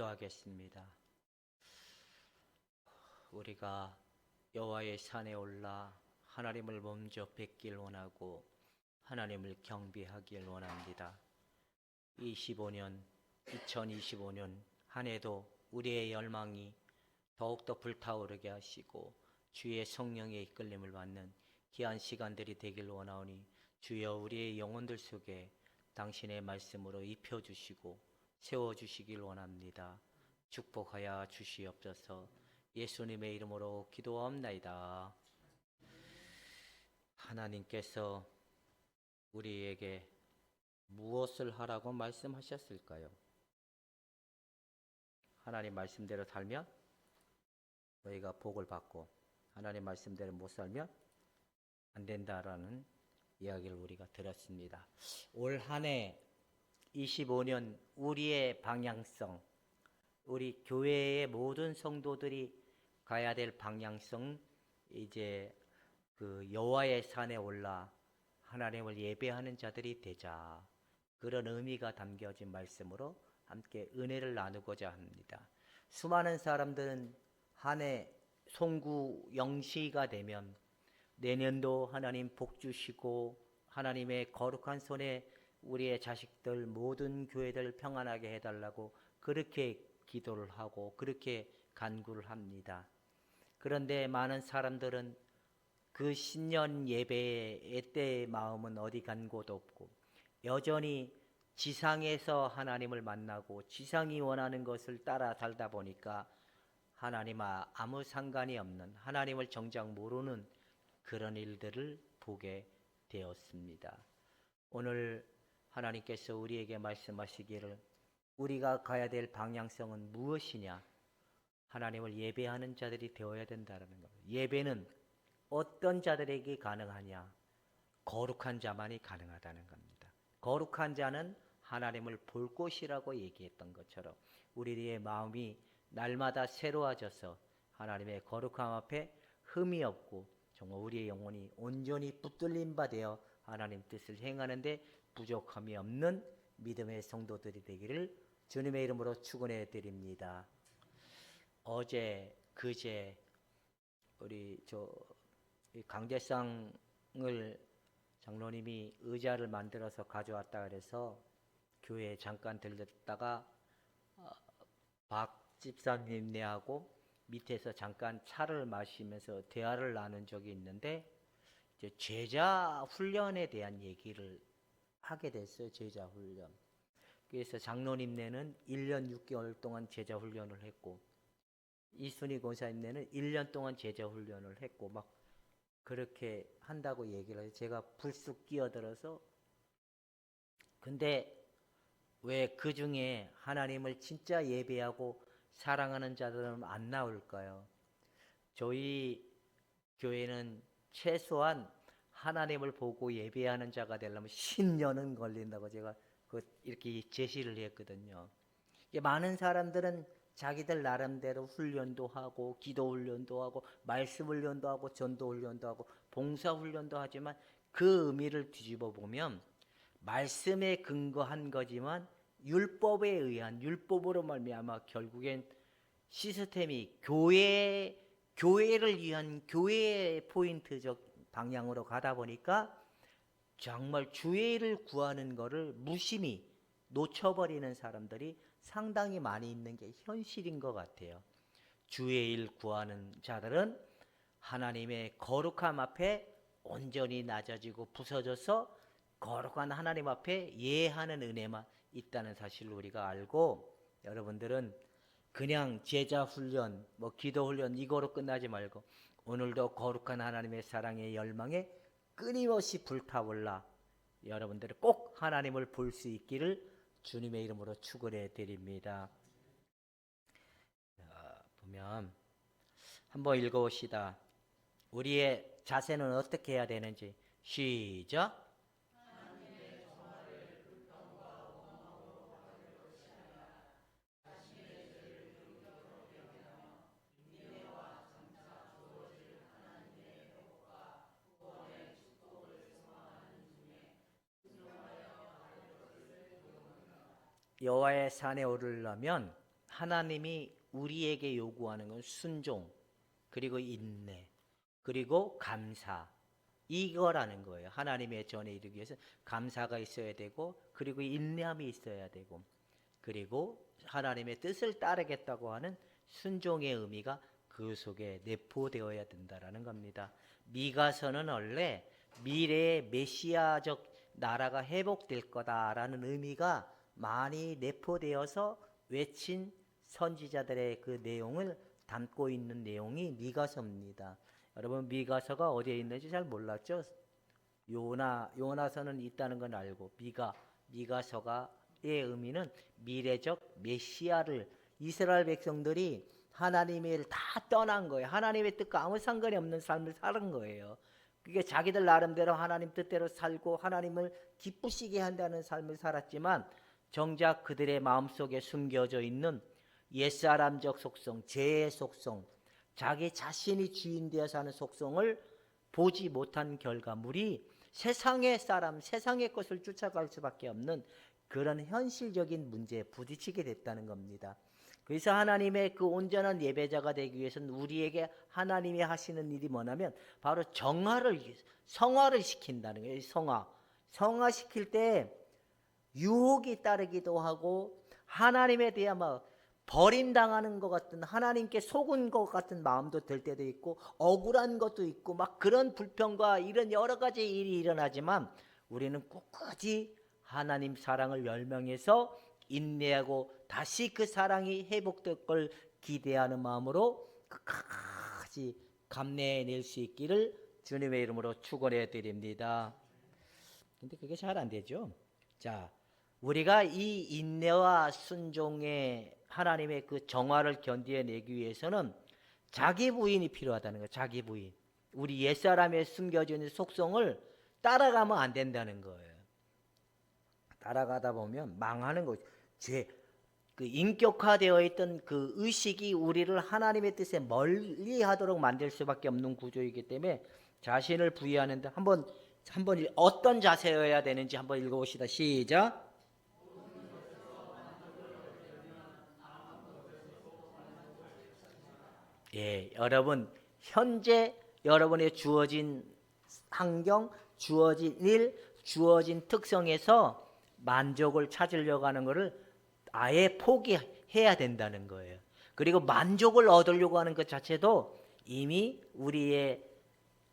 기도하겠습니다. 우리가 여호와의 산에 올라 하나님을 먼저 뵙길 원하고 하나님을 경배하길 원합니다. 2025년 한 해도 우리의 열망이 더욱더 불타오르게 하시고 주의 성령의 이끌림을 받는 귀한 시간들이 되길 원하오니 주여 우리의 영혼들 속에 당신의 말씀으로 입혀주시고 세워주시길 원합니다. 축복하여 주시옵소서. 예수님의 이름으로 기도하옵나이다. 하나님께서 우리에게 무엇을 하라고 말씀하셨을까요? 하나님 말씀대로 살면 너희가 복을 받고 하나님 말씀대로 못 살면 안 된다라는 이야기를 우리가 들었습니다. 올 한 해 25년 우리의 방향성, 우리 교회의 모든 성도들이 가야 될 방향성, 이제 그 여호와의 산에 올라 하나님을 예배하는 자들이 되자, 그런 의미가 담겨진 말씀으로 함께 은혜를 나누고자 합니다. 수많은 사람들은 한 해 송구 영시가 되면 내년도 하나님 복 주시고 하나님의 거룩한 손에 우리의 자식들 모든 교회들 평안하게 해달라고 그렇게 기도를 하고 그렇게 간구를 합니다. 그런데 많은 사람들은 그 신년 예배의 때의 마음은 어디 간 곳도 없고 여전히 지상에서 하나님을 만나고 지상이 원하는 것을 따라 살다 보니까 하나님과 아무 상관이 없는, 하나님을 정작 모르는 그런 일들을 보게 되었습니다. 오늘 하나님께서 우리에게 말씀하시기를 우리가 가야 될 방향성은 무엇이냐? 하나님을 예배하는 자들이 되어야 된다는 겁니다. 예배는 어떤 자들에게 가능하냐? 거룩한 자만이 가능하다는 겁니다. 거룩한 자는 하나님을 볼 곳이라고 얘기했던 것처럼 우리의 마음이 날마다 새로워져서 하나님의 거룩함 앞에 흠이 없고 정말 우리의 영혼이 온전히 붙들림 바 되어 하나님 뜻을 행하는데 부족함이 없는 믿음의 성도들이 되기를 주님의 이름으로 축원해 드립니다. 어제 그제 우리 강제상을 장로님이 의자를 만들어서 가져왔다 그래서 교회에 잠깐 들렸다가 박 집사님네하고 밑에서 잠깐 차를 마시면서 대화를 나눈 적이 있는데 이제 제자 훈련에 대한 얘기를 하게 됐어요. 제자 훈련. 그래서 장로님네는 1년 6개월 동안 제자 훈련을 했고 이순희 권사님네는 1년 동안 제자 훈련을 했고 막 그렇게 한다고 얘기를 해서 제가 불쑥 끼어들어서 근데 왜 그 중에 하나님을 진짜 예배하고 사랑하는 자들은 안 나올까요? 저희 교회는 최소한 하나님을 보고 예배하는 자가 되려면 10년은 걸린다고 제가 이렇게 제시를 했거든요. 많은 사람들은 자기들 나름대로 훈련도 하고 기도 훈련도 하고 말씀 훈련도 하고 전도 훈련도 하고 봉사 훈련도 하지만 그 의미를 뒤집어 보면 말씀에 근거한 거지만 율법에 의한 율법으로 말미암아 결국엔 시스템이 교회를 위한 교회의 포인트적 방향으로 가다 보니까 정말 주의 일을 구하는 거를 무심히 놓쳐버리는 사람들이 상당히 많이 있는 게 현실인 것 같아요. 주의 일 구하는 자들은 하나님의 거룩함 앞에 온전히 낮아지고 부서져서 거룩한 하나님 앞에 예하는 은혜만 있다는 사실을 우리가 알고 여러분들은 그냥 제자 훈련, 기도 훈련 이거로 끝나지 말고 오늘도 거룩한 하나님의 사랑의 열망에 끊임없이 불타올라 여러분들이 꼭 하나님을 볼 수 있기를 주님의 이름으로 축원해 드립니다. 보면 한번 읽어봅시다. 우리의 자세는 어떻게 해야 되는지 시작. 여호와의 산에 오르려면 하나님이 우리에게 요구하는 건 순종, 그리고 인내, 그리고 감사, 이거라는 거예요. 하나님의 전에 이르기 위해서 감사가 있어야 되고, 그리고 인내함이 있어야 되고, 그리고 하나님의 뜻을 따르겠다고 하는 순종의 의미가 그 속에 내포되어야 된다라는 겁니다. 미가서는 원래 미래의 메시아적 나라가 회복될 거다라는 의미가 많이 내포되어서 외친 선지자들의 그 내용을 담고 있는 내용이 미가서입니다. 여러분, 미가서가 어디에 있는지 잘 몰랐죠? 요나서는 있다는 건 알고, 미가서가의 의미는 미래적 메시아를, 이스라엘 백성들이 하나님의 일을 다 떠난 거예요. 하나님의 뜻과 아무 상관이 없는 삶을 사는 거예요. 그게 자기들 나름대로 하나님 뜻대로 살고 하나님을 기쁘시게 한다는 삶을 살았지만, 정작 그들의 마음속에 숨겨져 있는 옛사람적 속성, 죄의 속성, 자기 자신이 주인 되어 사는 속성을 보지 못한 결과물이 세상의 사람, 세상의 것을 쫓아갈 수밖에 없는 그런 현실적인 문제에 부딪히게 됐다는 겁니다. 그래서 하나님의 그 온전한 예배자가 되기 위해서는 우리에게 하나님이 하시는 일이 뭐냐면 바로 성화를 시킨다는 거예요. 성화시킬 때 유혹이 따르기도 하고, 하나님에 대한 버림당하는 것 같은, 하나님께 속은 것 같은 마음도 들 때도 있고, 억울한 것도 있고, 막 그런 불평과 이런 여러 가지 일이 일어나지만, 우리는 꿋꿋이 하나님 사랑을 열명해서 인내하고 다시 그 사랑이 회복될 걸 기대하는 마음으로 끝까지 감내해낼 수 있기를 주님의 이름으로 축원해 드립니다. 근데 그게 잘 안 되죠. 자, 우리가 이 인내와 순종의 하나님의 그 정화를 견디어내기 위해서는 자기 부인이 필요하다는 거예요. 자기 부인. 우리 옛사람의 숨겨져 있는 속성을 따라가면 안 된다는 거예요. 따라가다 보면 망하는 거죠. 그 인격화되어 있던 그 의식이 우리를 하나님의 뜻에 멀리하도록 만들 수밖에 없는 구조이기 때문에 자신을 부위하는데 한번 어떤 자세여야 되는지 한번 읽어봅시다. 시작. 예, 여러분 현재 여러분의 주어진 환경, 주어진 일, 주어진 특성에서 만족을 찾으려고 하는 것을 아예 포기해야 된다는 거예요. 그리고 만족을 얻으려고 하는 것 자체도 이미 우리의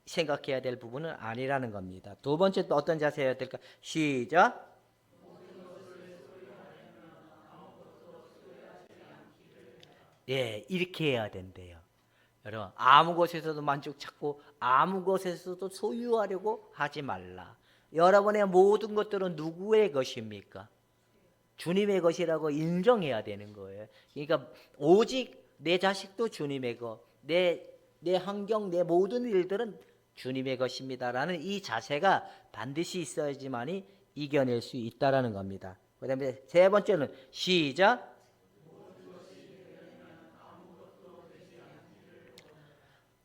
생각해야 될 부분은 아니라는 겁니다. 두 번째 또 어떤 자세여야 될까? 시작. 예, 이렇게 해야 된대요. 여러분, 아무 것에서도 만족 찾고 아무 것에서도 소유하려고 하지 말라. 여러분의 모든 것들은 누구의 것입니까? 주님의 것이라고 인정해야 되는 거예요. 그러니까 오직 내 자식도 주님의 것, 내 환경, 내 모든 일들은 주님의 것입니다라는 이 자세가 반드시 있어야지만이 이겨낼 수 있다라는 겁니다. 그다음에 세 번째는 시작.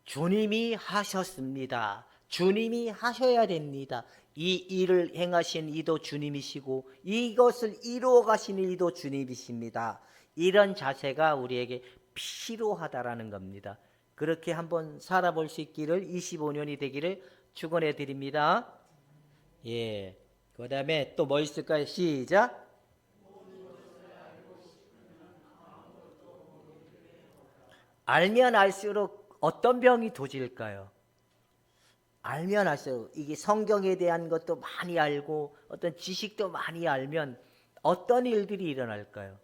주님이 하셨습니다. 주님이 하셔야 됩니다. 이 일을 행하신 이도 주님이시고 이것을 이루어 가시는 이도 주님이십니다. 이런 자세가 우리에게 필요하다라는 겁니다. 그렇게 한번 살아볼 수 있기를 25년이 되기를 축원해 드립니다. 예. 그다음에 또 뭐 있을까요? 시작. 알면 알수록 어떤 병이 도질까요? 알면 알수록 이게 성경에 대한 것도 많이 알고 어떤 지식도 많이 알면 어떤 일들이 일어날까요?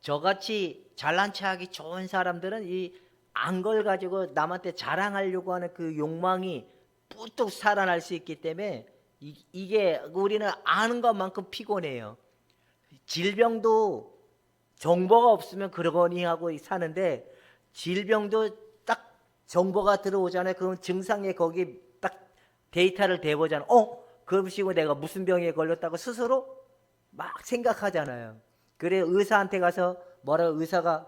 저같이 잘난 체하기 좋은 사람들은 이 안 걸 가지고 남한테 자랑하려고 하는 그 욕망이 뚝뚝 살아날 수 있기 때문에 이게 우리는 아는 것만큼 피곤해요. 질병도 정보가 없으면 그러거니 하고 사는데 질병도 딱 정보가 들어오잖아요. 그럼 증상에 거기 딱 데이터를 대보잖아요. 그러시고 내가 무슨 병에 걸렸다고 스스로 막 생각하잖아요. 그래 의사한테 가서 의사가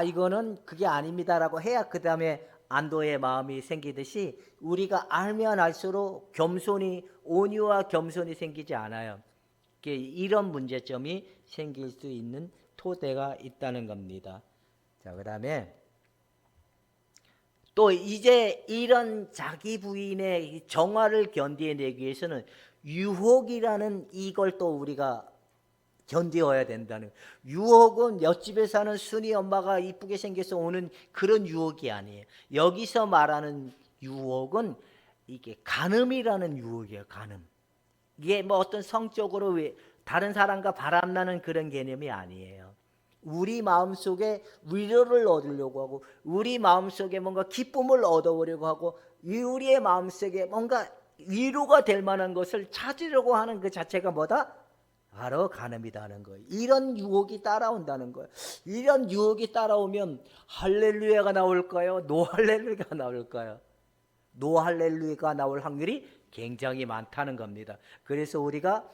이거는 그게 아닙니다라고 해야 그 다음에 안도의 마음이 생기듯이 우리가 알면 알수록 온유와 겸손이 생기지 않아요. 이런 문제점이 생길 수 있는 토대가 있다는 겁니다. 자, 그다음에 또 이제 이런 자기 부인의 정화를 견뎌내기 위해서는 유혹이라는 이걸 또 우리가 견뎌야 된다는. 유혹은 옆집에 사는 순이 엄마가 이쁘게 생겨서 오는 그런 유혹이 아니에요. 여기서 말하는 유혹은 이게 간음이라는 유혹이에요. 간음. 이게 뭐 어떤 성적으로 다른 사람과 바람나는 그런 개념이 아니에요. 우리 마음속에 위로를 얻으려고 하고 우리 마음속에 뭔가 기쁨을 얻어보려고 하고 우리의 마음속에 뭔가 위로가 될 만한 것을 찾으려고 하는 그 자체가 뭐다? 바로 간음이다 하는 거예요. 이런 유혹이 따라온다는 거예요. 이런 유혹이 따라오면 할렐루야가 나올까요? 노할렐루야가 나올까요? 노할렐루야가 나올 확률이 굉장히 많다는 겁니다. 그래서 우리가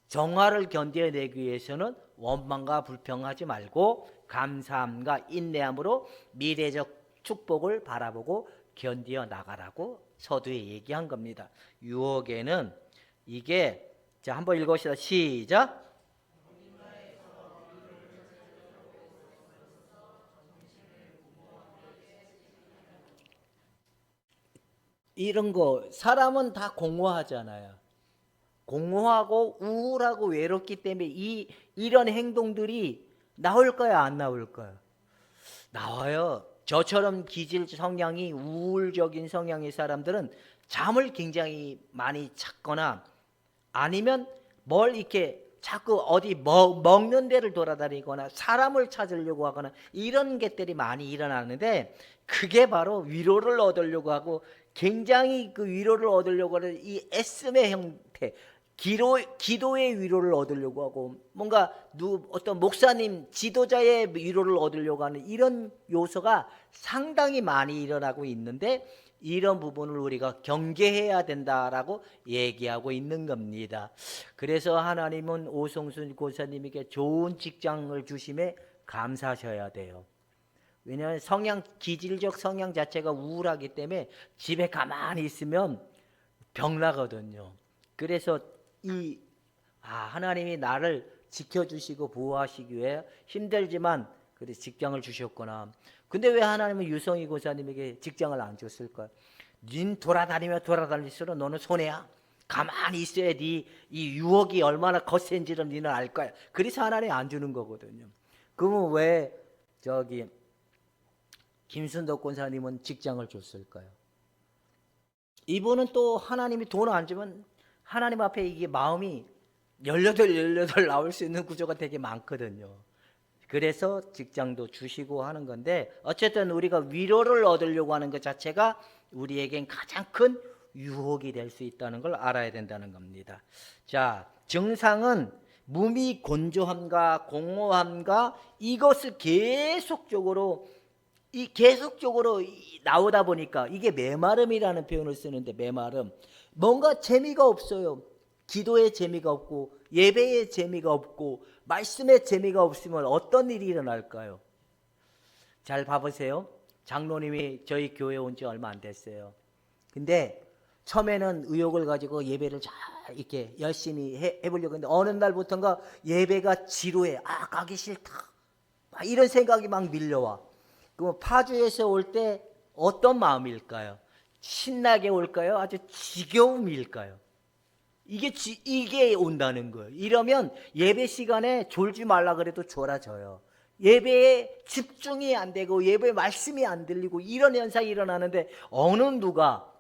정화를 견뎌내기 위해서는 원망과 불평하지 말고 감사함과 인내함으로 미래적 축복을 바라보고 견디어 나가라고 서두에 얘기한 겁니다. 유혹에는 이게, 자, 한번 읽어봅시다. 시작. 이런 거 사람은 다 공허하잖아요. 공허하고 우울하고 외롭기 때문에 이런 행동들이 나올까요? 안 나올까요? 나와요. 저처럼 기질 성향이 우울적인 성향의 사람들은 잠을 굉장히 많이 찾거나 아니면 뭘 이렇게 자꾸 어디 먹는 데를 돌아다니거나 사람을 찾으려고 하거나 이런 것들이 많이 일어나는데 그게 바로 위로를 얻으려고 하고 굉장히 그 위로를 얻으려고 하는 이 애씀의 형태, 기도의 위로를 얻으려고 하고 뭔가 어떤 목사님 지도자의 위로를 얻으려고 하는 이런 요소가 상당히 많이 일어나고 있는데 이런 부분을 우리가 경계해야 된다라고 얘기하고 있는 겁니다. 그래서 하나님은 오성순 고사님에게 좋은 직장을 주심에 감사하셔야 돼요. 왜냐하면 기질적 성향 자체가 우울하기 때문에 집에 가만히 있으면 병나거든요. 그래서 하나님이 나를 지켜주시고 보호하시기 위해 힘들지만 그래 직장을 주셨구나. 근데 왜 하나님은 유성희 고사님에게 직장을 안 줬을까요? 닌 돌아다닐수록 너는 손해야. 가만히 있어야 이 유혹이 얼마나 거센지를 니는 알 거야. 그래서 하나님이 안 주는 거거든요. 그러면 왜 김순덕 권사님은 직장을 줬을까요? 이분은 또 하나님이 돈을 안 주면 하나님 앞에 이게 마음이 18 나올 수 있는 구조가 되게 많거든요. 그래서 직장도 주시고 하는 건데 어쨌든 우리가 위로를 얻으려고 하는 것 자체가 우리에겐 가장 큰 유혹이 될 수 있다는 걸 알아야 된다는 겁니다. 자, 증상은 몸이 건조함과 공허함과 이것을 계속적으로 나오다 보니까 이게 메마름이라는 표현을 쓰는데 메마름. 뭔가 재미가 없어요. 기도에 재미가 없고 예배에 재미가 없고 말씀에 재미가 없으면 어떤 일이 일어날까요? 잘 봐보세요. 장로님이 저희 교회에 온 지 얼마 안 됐어요. 근데 처음에는 의욕을 가지고 예배를 잘 이렇게 열심히 해보려고 했는데 어느 날부터인가 예배가 지루해. 가기 싫다. 이런 생각이 막 밀려와. 그럼 파주에서 올 때 어떤 마음일까요? 신나게 올까요? 아주 지겨움일까요? 이게 온다는 거예요. 이러면 예배 시간에 졸지 말라 그래도 졸아져요. 예배에 집중이 안 되고 예배 말씀이 안 들리고 이런 현상이 일어나는데 어느 누가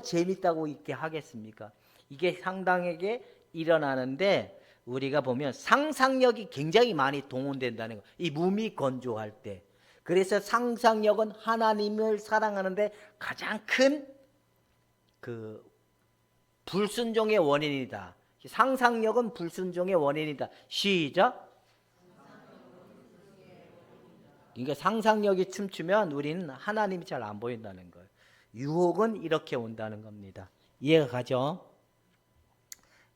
재밌다고 이렇게 하겠습니까? 이게 상당하게 일어나는데 우리가 보면 상상력이 굉장히 많이 동원된다는 거예요. 이 몸이 건조할 때. 그래서 상상력은 하나님을 사랑하는데 가장 큰 불순종의 원인이다. 상상력은 불순종의 원인이다. 시작. 그러니까 상상력이 춤추면 우리는 하나님이 잘 안 보인다는 거예요. 유혹은 이렇게 온다는 겁니다. 이해가 가죠?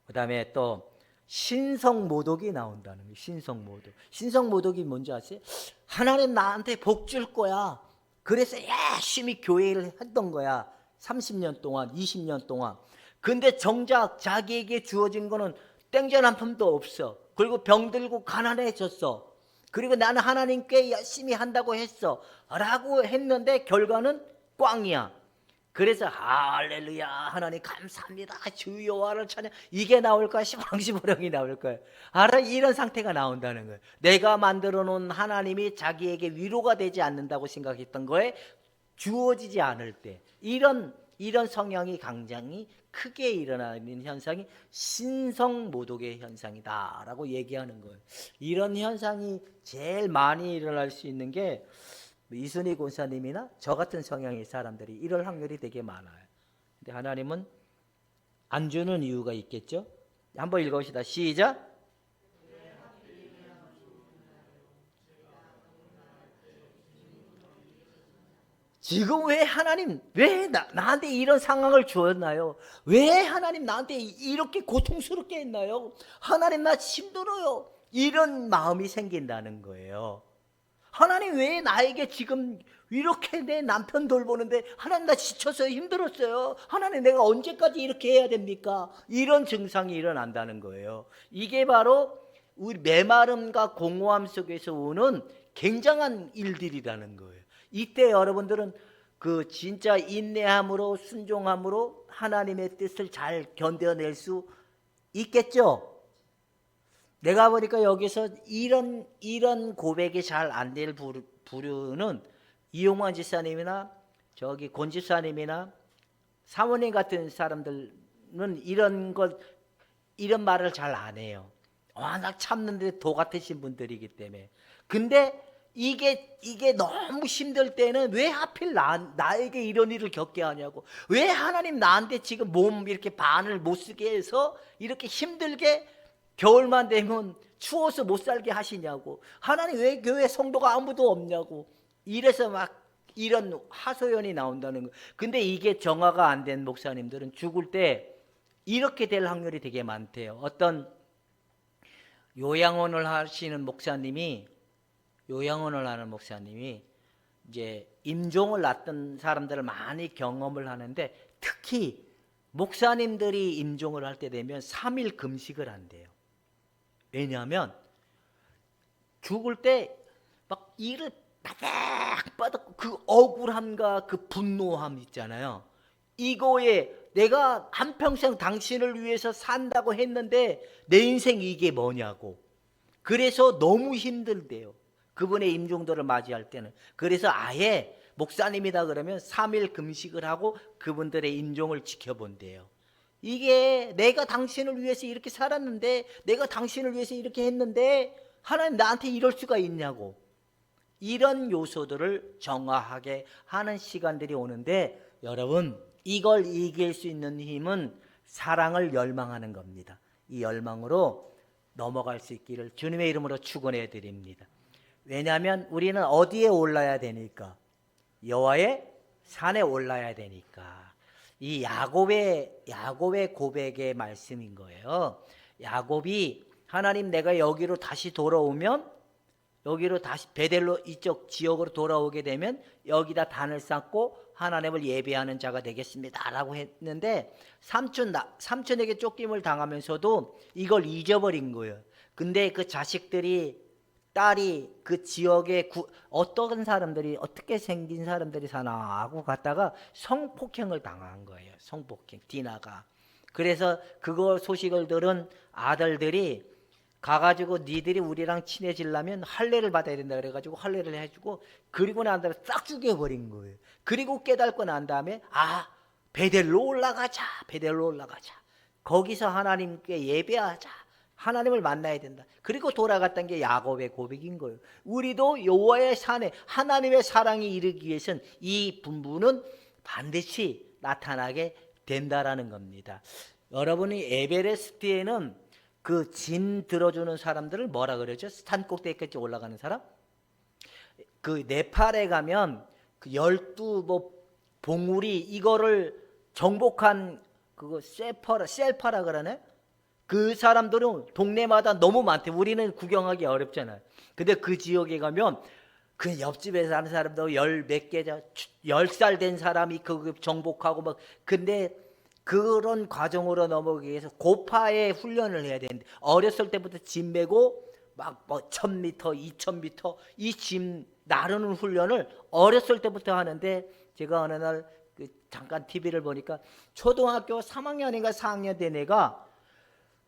그 다음에 또 신성모독이 나온다는 거예요. 신성모독. 신성모독이 뭔지 아세요? 하나님 나한테 복 줄 거야. 그래서 열심히 교회를 했던 거야. 30년 동안, 20년 동안. 근데 정작 자기에게 주어진 거는 땡전 한 푼도 없어. 그리고 병들고 가난해졌어. 그리고 나는 하나님께 열심히 한다고 했어 라고 했는데 결과는 꽝이야. 그래서 할렐루야 하나님 감사합니다 주 여호와를 찬양 이게 나올까 시무렁시무렁이 나올 거예요. 알아? 이런 상태가 나온다는 거예요. 내가 만들어 놓은 하나님이 자기에게 위로가 되지 않는다고 생각했던 거에 주어지지 않을 때 이런 성향이 굉장히 크게 일어나는 현상이 신성모독의 현상이다라고 얘기하는 거예요. 이런 현상이 제일 많이 일어날 수 있는 게 이순희 권사님이나 저 같은 성향의 사람들이 이럴 확률이 되게 많아요. 근데 하나님은 안 주는 이유가 있겠죠? 한번 읽어봅시다. 시작. 지금 왜 하나님 왜 나한테 이런 상황을 주었나요? 왜 하나님 나한테 이렇게 고통스럽게 했나요? 하나님 나 힘들어요. 이런 마음이 생긴다는 거예요. 하나님 왜 나에게 지금 이렇게 내 남편 돌보는데 하나님 나 지쳐서요 힘들었어요. 하나님 내가 언제까지 이렇게 해야 됩니까? 이런 증상이 일어난다는 거예요. 이게 바로 우리 메마름과 공허함 속에서 오는 굉장한 일들이라는 거예요. 이때 여러분들은 그 진짜 인내함으로 순종함으로 하나님의 뜻을 잘 견뎌낼 수 있겠죠? 내가 보니까 여기서 이런 고백이 잘 안 될 부류는 이용환 지사님이나 저기 권 지사님이나 사모님 같은 사람들은 이런 말을 잘 안 해요. 워낙 참는데 도 같으신 분들이기 때문에. 근데 이게 너무 힘들 때는 왜 하필 나에게 이런 일을 겪게 하냐고. 왜 하나님 나한테 지금 몸 이렇게 반을 못 쓰게 해서 이렇게 힘들게 겨울만 되면 추워서 못 살게 하시냐고. 하나님 왜 교회 성도가 아무도 없냐고. 이래서 막 이런 하소연이 나온다는 거. 근데 이게 정화가 안 된 목사님들은 죽을 때 이렇게 될 확률이 되게 많대요. 어떤 요양원을 하는 목사님이 이제 임종을 놨던 사람들을 많이 경험을 하는데 특히 목사님들이 임종을 할 때 되면 3일 금식을 한대요. 왜냐하면 죽을 때 막 이를 바닥바닥 그 억울함과 그 분노함 있잖아요. 이거에 내가 한평생 당신을 위해서 산다고 했는데 내 인생 이게 뭐냐고. 그래서 너무 힘들대요. 그분의 임종도를 맞이할 때는. 그래서 아예 목사님이다 그러면 3일 금식을 하고 그분들의 임종을 지켜본대요. 이게 내가 당신을 위해서 이렇게 살았는데 내가 당신을 위해서 이렇게 했는데 하나님 나한테 이럴 수가 있냐고. 이런 요소들을 정화하게 하는 시간들이 오는데 여러분 이걸 이길 수 있는 힘은 사랑을 열망하는 겁니다. 이 열망으로 넘어갈 수 있기를 주님의 이름으로 축원해 드립니다. 왜냐하면 우리는 어디에 올라야 되니까? 여호와의 산에 올라야 되니까. 이 야곱의 고백의 말씀인 거예요. 야곱이 하나님 내가 여기로 다시 돌아오면 여기로 다시 베델로 이쪽 지역으로 돌아오게 되면 여기다 단을 쌓고 하나님을 예배하는 자가 되겠습니다 라고 했는데 삼촌에게 쫓김을 당하면서도 이걸 잊어버린 거예요. 근데 그 자식들이 딸이 그 지역에 어떤 사람들이 어떻게 생긴 사람들이 사나 하고 갔다가 성폭행을 당한 거예요. 성폭행 디나가. 그래서 그거 소식을 들은 아들들이 가가지고 니들이 우리랑 친해지려면 할례를 받아야 된다 그래가지고 할례를 해주고 그리고 난 다음에 싹 죽여버린 거예요. 그리고 깨닫고 난 다음에 베델로 올라가자. 거기서 하나님께 예배하자. 하나님을 만나야 된다. 그리고 돌아갔던 게 야곱의 고백인 거예요. 우리도 여호와의 산에 하나님의 사랑이 이르기 위해서는 이 분부는 반드시 나타나게 된다라는 겁니다. 여러분이 에베레스트에는 그 진 들어주는 사람들을 뭐라 그러죠? 산 꼭대기까지 올라가는 사람? 그 네팔에 가면 그 12 봉우리 이거를 정복한 그거 셀파라 그러네? 그 사람들은 동네마다 너무 많대. 우리는 구경하기 어렵잖아요. 근데 그 지역에 가면 그 옆집에 사는 사람도 10몇 개, 10살 된 사람이 그 정복하고 막 근데 그런 과정으로 넘어가기 위해서 고파의 훈련을 해야 되는데 어렸을 때부터 짐 메고 막 뭐 1000m, 2000m 이 짐 나르는 훈련을 어렸을 때부터 하는데, 제가 어느 날 잠깐 TV를 보니까 초등학교 3학년인가 4학년 된 애가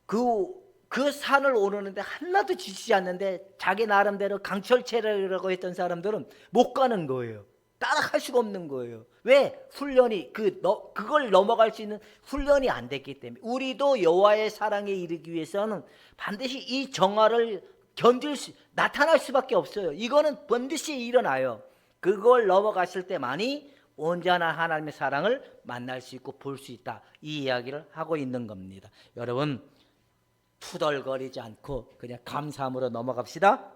그 산을 오르는데 하나도 지치지 않는데, 자기 나름대로 강철체라고 했던 사람들은 못 가는 거예요. 따라갈 수가 없는 거예요. 왜? 훈련이 그걸 넘어갈 수 있는 훈련이 안 됐기 때문에. 우리도 여호와의 사랑에 이르기 위해서는 반드시 이 정화를 나타날 수밖에 없어요. 이거는 반드시 일어나요. 그걸 넘어갔을 때만이 온전한 하나님의 사랑을 만날 수 있고 볼 수 있다, 이 이야기를 하고 있는 겁니다. 여러분, 투덜거리지 않고 그냥 감사함으로 넘어갑시다.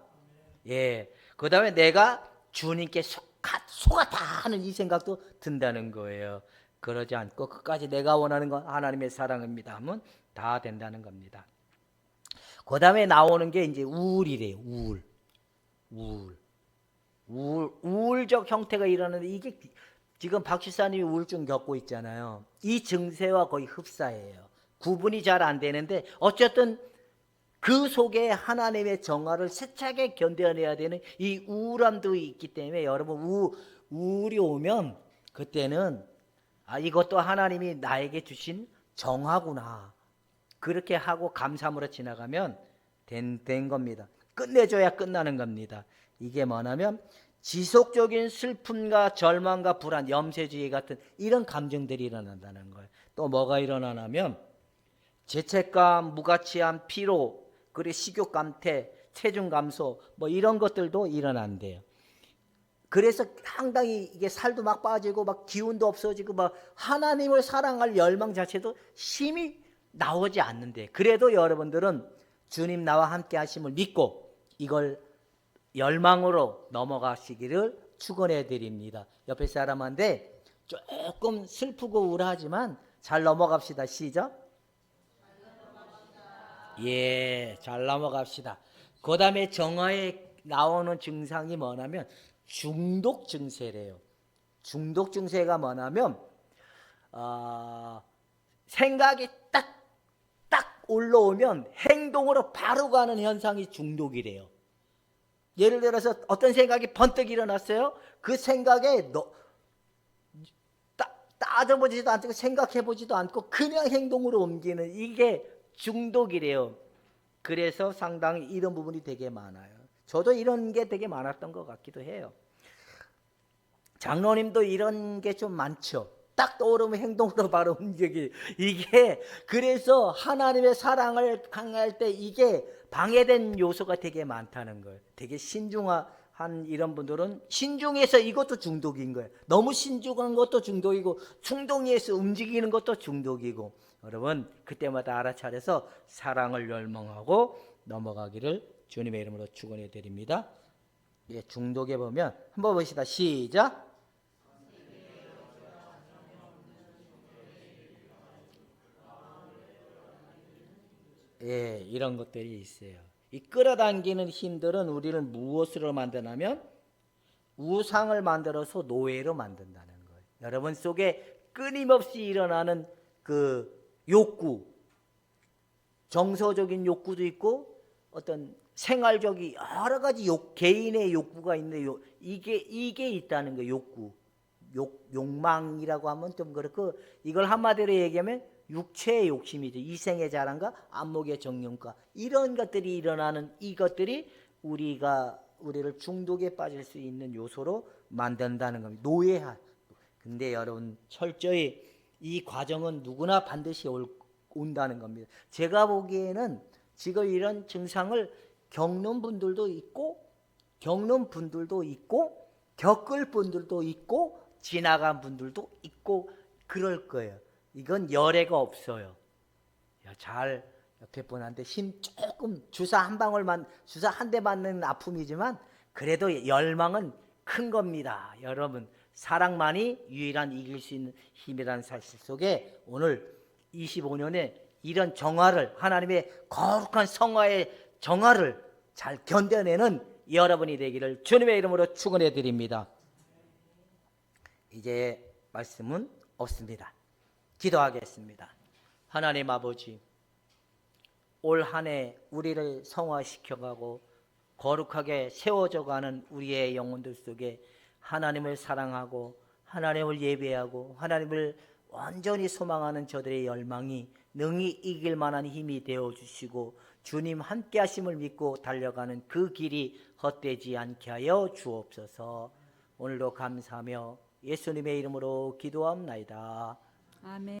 예. 그 다음에 내가 주님께 속았다 하는 이 생각도 든다는 거예요. 그러지 않고 끝까지 내가 원하는 건 하나님의 사랑입니다 하면 다 된다는 겁니다. 그 다음에 나오는 게 이제 우울이래요. 우울적 형태가 일어나는데, 이게 지금 박 지사님이 우울증 겪고 있잖아요. 이 증세와 거의 흡사해요. 구분이 잘 안 되는데, 어쨌든 그 속에 하나님의 정화를 세차게 견뎌내야 되는 이 우울함도 있기 때문에, 여러분 우울이 오면 그때는 이것도 하나님이 나에게 주신 정화구나, 그렇게 하고 감사함으로 지나가면 된 겁니다. 끝내줘야 끝나는 겁니다. 이게 뭐냐면 지속적인 슬픔과 절망과 불안, 염세주의 같은 이런 감정들이 일어난다는 거예요. 또 뭐가 일어나냐면 죄책감, 무가치함, 피로, 그리고 식욕 감퇴, 체중 감소, 뭐 이런 것들도 일어난대요. 그래서 상당히 이게 살도 막 빠지고 막 기운도 없어지고 막 하나님을 사랑할 열망 자체도 힘이 나오지 않는데, 그래도 여러분들은 주님 나와 함께 하심을 믿고 이걸 열망으로 넘어가시기를 축원해 드립니다. 옆에 사람한테 조금 슬프고 우울하지만 잘 넘어갑시다. 시작. 예, 잘 넘어갑시다. 그 다음에 정화에 나오는 증상이 뭐냐면 중독 증세래요. 중독 증세가 뭐냐면 생각이 딱 올라오면 행동으로 바로 가는 현상이 중독이래요. 예를 들어서 어떤 생각이 번뜩 일어났어요. 그 생각에 따져보지도 않고 생각해보지도 않고 그냥 행동으로 옮기는, 이게 중독이래요. 그래서 상당히 이런 부분이 되게 많아요. 저도 이런 게 되게 많았던 것 같기도 해요. 장로님도 이런 게 좀 많죠. 딱 떠오르면 행동으로 바로 움직이. 이게 그래서 하나님의 사랑을 강할 때 이게 방해된 요소가 되게 많다는 거예요. 되게 신중한 이런 분들은 신중해서 이것도 중독인 거예요. 너무 신중한 것도 중독이고 충동해서 움직이는 것도 중독이고. 여러분, 그때마다 알아차려서 사랑을 열망하고 넘어가기를 주님의 이름으로 축원해 드립니다. 예, 중독에 보면 한번 보시다. 시작. 예, 이런 것들이 있어요. 이 끌어당기는 힘들은 우리를 무엇으로 만드냐면 우상을 만들어서 노예로 만든다는 거예요. 여러분 속에 끊임없이 일어나는 그 욕구, 정서적인 욕구도 있고 어떤 생활적인 여러 가지 개인의 욕구가 있는데 이게 있다는 거예요. 욕망이라고 하면 좀 그렇고, 이걸 한마디로 얘기하면 육체의 욕심이죠. 이생의 자랑과 안목의 정욕과 이런 것들이 일어나는, 이것들이 우리를 중독에 빠질 수 있는 요소로 만든다는 겁니다. 노예화. 근데 여러분 철저히 이 과정은 누구나 반드시 온다는 겁니다. 제가 보기에는 지금 이런 증상을 겪는 분들도 있고 겪을 분들도 있고 지나간 분들도 있고 그럴 거예요. 이건 열애가 없어요. 잘 옆에 분한테 힘 조금 주사 한 대 맞는 아픔이지만 그래도 열망은 큰 겁니다. 여러분, 사랑만이 유일한 이길 수 있는 힘이라는 사실 속에 오늘 25년에 이런 정화를, 하나님의 거룩한 성화의 정화를 잘 견뎌내는 여러분이 되기를 주님의 이름으로 축원해 드립니다. 이제 말씀은 없습니다. 기도하겠습니다. 하나님 아버지, 올 한 해 우리를 성화시켜가고 거룩하게 세워져가는 우리의 영혼들 속에 하나님을 사랑하고 하나님을 예배하고 하나님을 완전히 소망하는 저들의 열망이 능히 이길 만한 힘이 되어주시고 주님 함께 하심을 믿고 달려가는 그 길이 헛되지 않게 하여 주옵소서. 오늘도 감사하며 예수님의 이름으로 기도합나이다. 아멘.